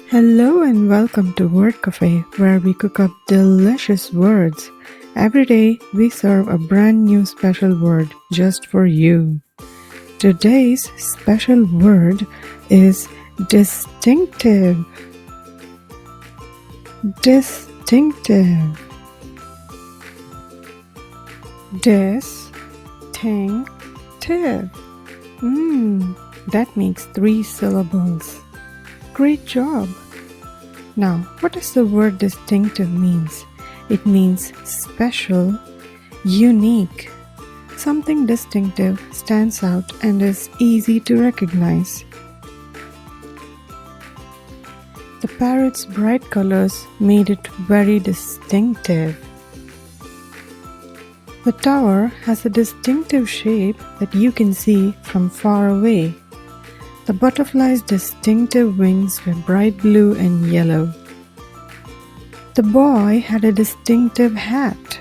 Hello and welcome to Word Café, where we cook up delicious words. Every day we serve a brand new special word just for you. Today's special word is distinctive. Distinctive. Distinctive. That makes 3 syllables. Great job! Now, what does the word distinctive means? It means special, unique. Something distinctive stands out and is easy to recognize. The parrot's bright colors made it very distinctive. The tower has a distinctive shape that you can see from far away. The butterfly's distinctive wings were bright blue and yellow. The boy had a distinctive hat.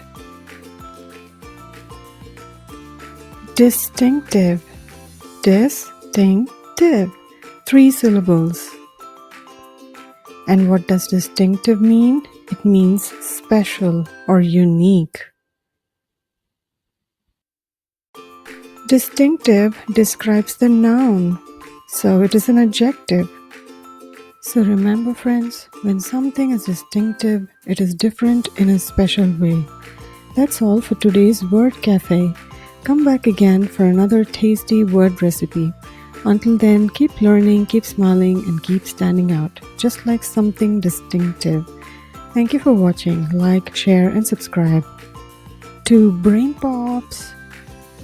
Distinctive. Distinctive. 3 syllables. And what does distinctive mean? It means special or unique. Distinctive describes the noun. So it is an adjective. So remember friends, when something is distinctive, it is different in a special way. That's all for today's Word Cafe. Come back again for another tasty word recipe. Until then, keep learning, keep smiling, and keep standing out, just like something distinctive. Thank you for watching. Like, share, and subscribe to BrainPopz.